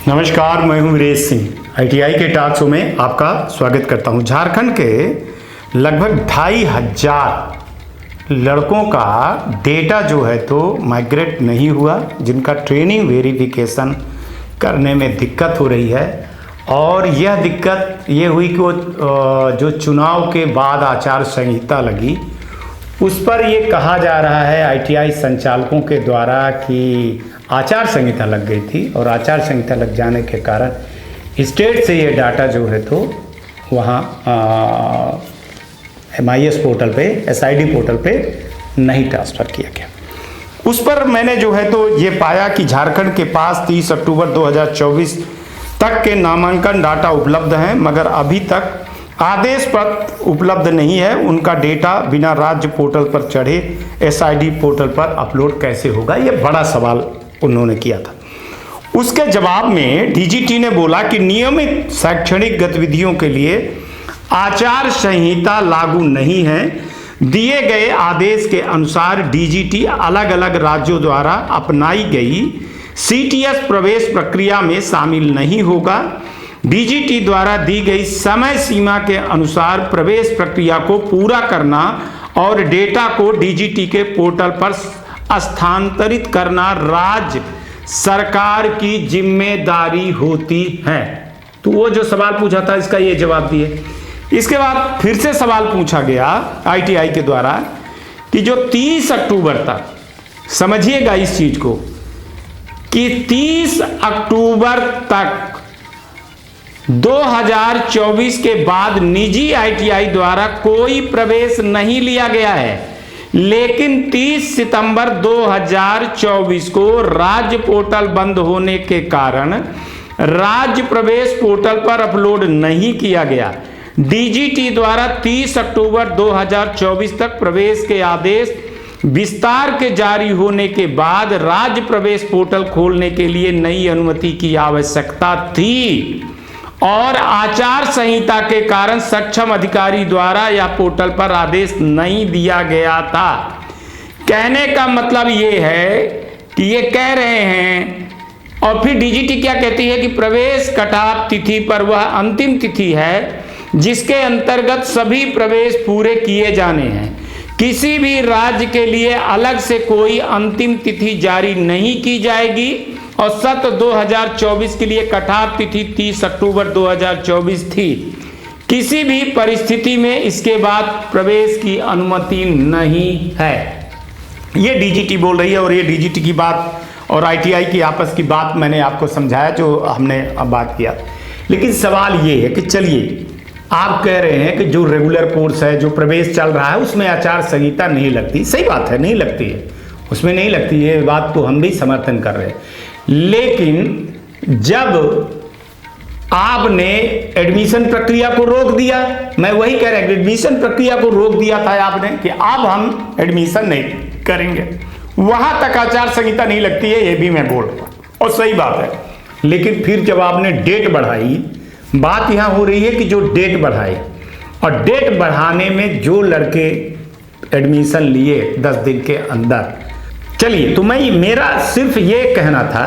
नमस्कार, मैं हूं वीरेश सिंह। आईटीआई के टॉक शो में आपका स्वागत करता हूं। झारखंड के लगभग 2500 लड़कों का डेटा जो है तो माइग्रेट नहीं हुआ, जिनका ट्रेनिंग वेरिफिकेशन करने में दिक्कत हो रही है। और यह दिक्कत ये हुई कि वो जो चुनाव के बाद आचार संहिता लगी, उस पर ये कहा जा रहा है आईटीआई संचालकों के द्वारा कि आचार संहिता लग गई थी और आचार संहिता लग जाने के कारण स्टेट से ये डाटा जो है तो वहाँ MIS पोर्टल पे, SID पोर्टल पे नहीं ट्रांसफ़र किया गया। उस पर मैंने जो है तो ये पाया कि झारखंड के पास 30 अक्टूबर 2024 तक के नामांकन डाटा उपलब्ध हैं, मगर अभी तक आदेश पत्र उपलब्ध नहीं है। उनका डेटा बिना राज्य पोर्टल पर चढ़े SID पोर्टल पर अपलोड कैसे होगा, ये बड़ा सवाल उन्होंने किया था। उसके जवाब में DGT ने बोला कि नियमित शैक्षणिक गतिविधियों के लिए आचार संहिता लागू नहीं है। दिए गए आदेश के अनुसार DGT अलग अलग राज्यों द्वारा अपनाई गई CTS प्रवेश प्रक्रिया में शामिल नहीं होगा। DGT द्वारा दी गई समय सीमा के अनुसार प्रवेश प्रक्रिया को पूरा करना और डेटा को DGT के पोर्टल पर स्थानांतरित करना राज्य सरकार की जिम्मेदारी होती है। तो वो जो सवाल पूछा था, इसका ये जवाब दिए। इसके बाद फिर से सवाल पूछा गया ITI के द्वारा कि जो 30 अक्टूबर तक, समझिएगा इस चीज को, कि 30 अक्टूबर तक 2024 के बाद निजी ITI द्वारा कोई प्रवेश नहीं लिया गया है, लेकिन 30 सितंबर 2024 को राज्य पोर्टल बंद होने के कारण राज्य प्रवेश पोर्टल पर अपलोड नहीं किया गया। DGT द्वारा 30 अक्टूबर 2024 तक प्रवेश के आदेश विस्तार के जारी होने के बाद राज्य प्रवेश पोर्टल खोलने के लिए नई अनुमति की आवश्यकता थी और आचार संहिता के कारण सक्षम अधिकारी द्वारा या पोर्टल पर आदेश नहीं दिया गया था। कहने का मतलब ये है कि ये कह रहे हैं, और फिर DGT क्या कहती है कि प्रवेश कटाव तिथि पर वह अंतिम तिथि है जिसके अंतर्गत सभी प्रवेश पूरे किए जाने हैं। किसी भी राज्य के लिए अलग से कोई अंतिम तिथि जारी नहीं की जाएगी और सत्र 2024 के लिए कटाव तिथि 30 अक्टूबर 2024 थी। किसी भी परिस्थिति में इसके बाद प्रवेश की अनुमति नहीं है। ये DGT बोल रही है और ये DGT की बात और ITI की आपस की बात मैंने आपको समझाया, जो हमने अब बात किया। लेकिन सवाल ये है कि चलिए, आप कह रहे हैं कि जो रेगुलर कोर्स है, जो प्रवेश चल रहा है, उसमें आचार संहिता नहीं लगती। सही बात है, नहीं लगती है, उसमें नहीं लगती है, बात को हम भी समर्थन कर रहे हैं। लेकिन जब आपने एडमिशन प्रक्रिया को रोक दिया, मैं वही कह रहा हूं, एडमिशन प्रक्रिया को रोक दिया था आपने कि अब हम एडमिशन नहीं करेंगे, वहां तक आचार संहिता नहीं लगती है, ये भी मैं बोल रहा हूं और सही बात है। लेकिन फिर जब आपने डेट बढ़ाई, बात यहां हो रही है कि जो डेट बढ़ाई और डेट बढ़ाने में जो लड़के एडमिशन लिए 10 दिन के अंदर, चलिए, तो मेरा सिर्फ ये कहना था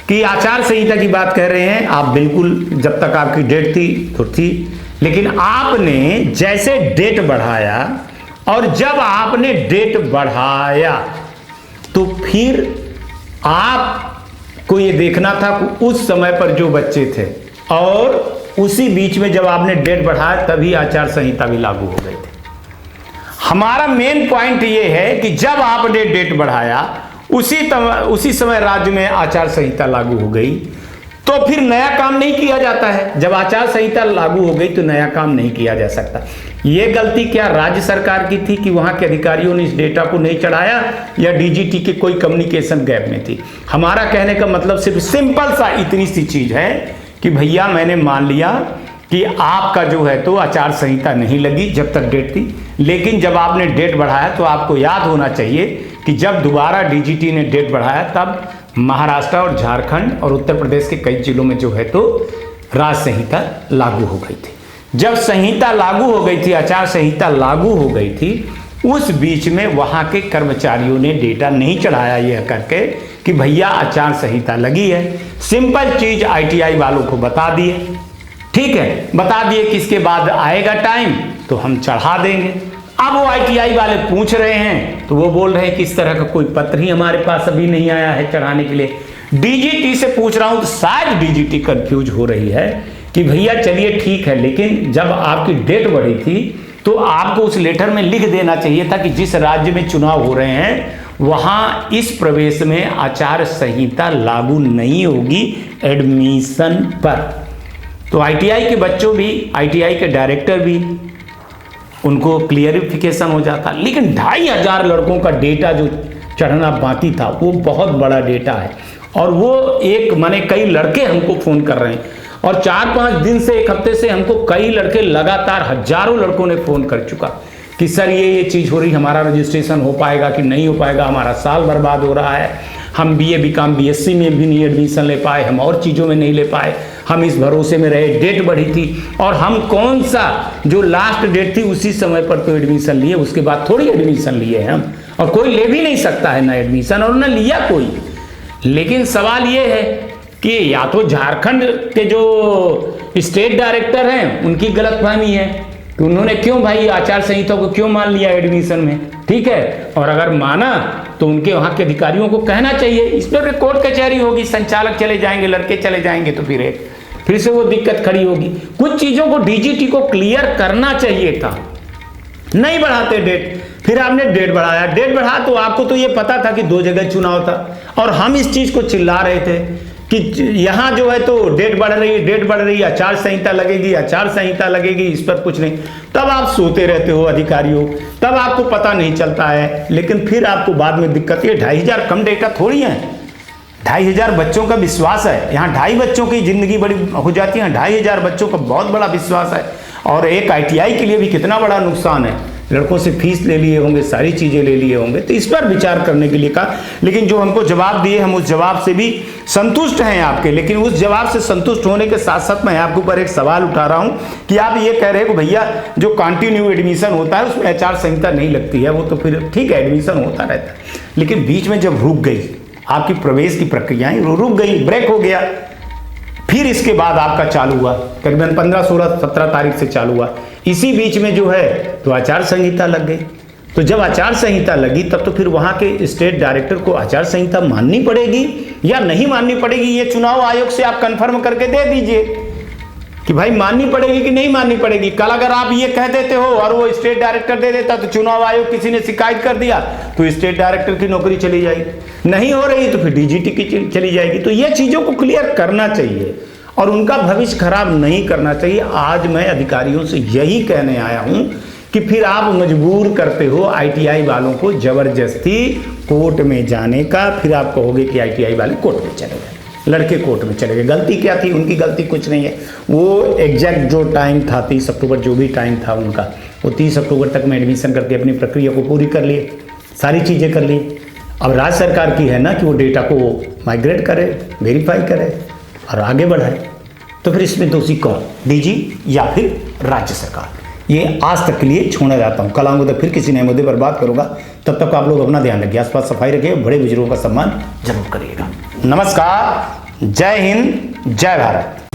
कि आचार संहिता की बात कह रहे हैं आप, बिल्कुल जब तक आपकी डेट थी तो थी, लेकिन आपने जैसे डेट बढ़ाया और जब आपने डेट बढ़ाया तो फिर आपको ये देखना था कि उस समय पर जो बच्चे थे और उसी बीच में जब आपने डेट बढ़ाया तभी आचार संहिता भी लागू हो गई थी। हमारा मेन पॉइंट ये है कि जब आपने डेट बढ़ाया उसी समय राज्य में आचार संहिता लागू हो गई, तो फिर नया काम नहीं किया जाता है। जब आचार संहिता लागू हो गई तो नया काम नहीं किया जा सकता। ये गलती क्या राज्य सरकार की थी कि वहां के अधिकारियों ने इस डेटा को नहीं चढ़ाया, या DGT के कोई कम्युनिकेशन गैप में थी? हमारा कहने का मतलब सिर्फ सिंपल सा इतनी सी चीज है कि भैया, मैंने मान लिया कि आपका जो है तो आचार संहिता नहीं लगी जब तक डेट थी, लेकिन जब आपने डेट बढ़ाया तो आपको याद होना चाहिए कि जब दोबारा DGT ने डेट बढ़ाया तब महाराष्ट्र और झारखंड और उत्तर प्रदेश के कई जिलों में जो है तो राज्य संहिता लागू हो गई थी। जब संहिता लागू हो गई थी, आचार संहिता लागू हो गई थी, उस बीच में वहां के कर्मचारियों ने डेटा नहीं चढ़ाया यह करके कि भैया आचार संहिता लगी है। सिंपल चीज आईटीआई वालों को बता दिए, ठीक है, बता दिए कि इसके बाद आएगा टाइम तो हम चढ़ा देंगे। अब वो आईटीआई वाले पूछ रहे हैं तो वो बोल रहे हैं कि इस तरह का कोई पत्र ही हमारे पास अभी नहीं आया है चढ़ाने के लिए। डीजीटी से पूछ रहा हूं तो शायद डीजीटी कंफ्यूज हो रही है कि भैया चलिए ठीक है, लेकिन जब आपकी डेट बढ़ी थी तो आपको उस लेटर में लिख देना चाहिए था कि जिस राज्य में चुनाव हो रहे हैं वहां इस प्रवेश में आचार संहिता लागू नहीं होगी एडमिशन पर। तो आईटीआई के बच्चों भी, आईटीआई के डायरेक्टर भी, उनको क्लियरिफिकेशन हो जाता। लेकिन 2500 लड़कों का डेटा जो चढ़ना बाकी था वो बहुत बड़ा डेटा है, और वो एक माने कई लड़के हमको फोन कर रहे हैं, और 4-5 दिन से, एक हफ्ते से हमको कई लड़के लगातार, हजारों लड़कों ने फोन कर चुका कि सर ये चीज़ हो रही, हमारा रजिस्ट्रेशन हो पाएगा कि नहीं हो पाएगा, हमारा साल बर्बाद हो रहा है, हम बीए बीकॉम बीएससी में भी नहीं एडमिशन ले पाए, हम और चीज़ों में नहीं ले पाए, हम इस भरोसे में रहे, डेट बढ़ी थी, और हम कौन सा जो लास्ट डेट थी उसी समय पर तो एडमिशन लिए, उसके बाद थोड़ी एडमिशन लिए हम, और कोई ले भी नहीं सकता है ना एडमिशन और ना लिया कोई। लेकिन सवाल ये है कि या तो झारखंड के जो स्टेट डायरेक्टर हैं उनकी गलतफहमी है कि उन्होंने क्यों भाई आचार संहिता को क्यों मान लिया एडमिशन में, ठीक है, और अगर माना तो उनके वहां के अधिकारियों को कहना चाहिए। इस पर कोर्ट कचहरी होगी, संचालक चले जाएंगे, लड़के चले जाएंगे, तो फिर से वो दिक्कत खड़ी होगी। कुछ चीजों को डीजीटी को क्लियर करना चाहिए था, नहीं बढ़ाते डेट, फिर आपने डेट बढ़ाया, डेट बढ़ा तो आपको तो ये पता था कि 2 जगह चुनाव था, और हम इस चीज को चिल्ला रहे थे कि यहाँ जो है तो डेट बढ़ रही है, डेट बढ़ रही है, आचार संहिता लगेगी, आचार संहिता लगेगी, इस पर कुछ नहीं। तब आप सोते रहते हो अधिकारियों, तब आपको पता नहीं चलता है, लेकिन फिर आपको बाद में दिक्कत। ये 2500 कम डेटा थोड़ी है, 2500 बच्चों का विश्वास है, यहाँ 2.5 बच्चों की जिंदगी बड़ी हो जाती है, 2500 बच्चों का बहुत बड़ा विश्वास है, और एक आईटीआई के लिए भी कितना बड़ा नुकसान है। लड़कों से फीस ले लिए होंगे, सारी चीज़ें ले लिए होंगे, तो इस पर विचार करने के लिए कहा। लेकिन जो हमको जवाब दिए, हम उस जवाब से भी संतुष्ट हैं आपके, लेकिन उस जवाब से संतुष्ट होने के साथ साथ मैं आपके ऊपर एक सवाल उठा रहा हूं कि आप ये कह रहे हैं कि भैया जो कंटिन्यू एडमिशन होता है उसमें आचार संहिता नहीं लगती है, वो तो फिर ठीक है एडमिशन होता रहता है, लेकिन बीच में जब रुक गई आपकी प्रवेश की प्रक्रियाएं, रुक गई, ब्रेक हो गया, फिर इसके बाद आपका चालू हुआ, करीबन 15, 16, 17 तारीख से चालू हुआ, इसी बीच में जो है तो आचार संहिता लग गई। तो जब आचार संहिता लगी तब तो फिर वहां के स्टेट डायरेक्टर को आचार संहिता माननी पड़ेगी या नहीं माननी पड़ेगी, ये चुनाव आयोग से आप कंफर्म करके दे दीजिए कि भाई माननी पड़ेगी कि नहीं माननी पड़ेगी। कल अगर आप ये कह देते हो और वो स्टेट डायरेक्टर दे देता तो चुनाव आयोग किसी ने शिकायत कर दिया तो स्टेट डायरेक्टर की नौकरी चली जाएगी, नहीं हो रही तो फिर डीजीटी की चली जाएगी। तो ये चीजों को क्लियर करना चाहिए और उनका भविष्य खराब नहीं करना चाहिए। आज मैं अधिकारियों से यही कहने आया हूं कि फिर आप मजबूर करते हो आईटीआई वालों को जबरदस्ती कोर्ट में जाने का, फिर आप कहोगे कि आईटीआई वाले कोर्ट में चले गए, लड़के कोर्ट में चले गए। गलती क्या थी? उनकी गलती कुछ नहीं है, वो एग्जैक्ट जो टाइम था 30 अक्टूबर जो भी टाइम था उनका, वो 30 अक्टूबर तक में एडमिशन करके अपनी प्रक्रिया को पूरी कर लिए, सारी चीज़ें कर ली। अब राज्य सरकार की है ना कि वो डेटा को माइग्रेट करे, वेरीफाई करे और आगे बढ़ाए। तो फिर इसमें दोषी कौन, डीजी या फिर राज्य सरकार? ये आज तक के लिए छोड़ना चाहता हूँ। कल आऊँगा तो फिर किसी नए मुद्दे पर बात करूँगा। तब तक आप लोग अपना ध्यान रखिए, आसपास सफाई रखिए, बड़े बुजुर्गों का सम्मान जरूर करिएगा। नमस्कार, जय हिंद, जय भारत।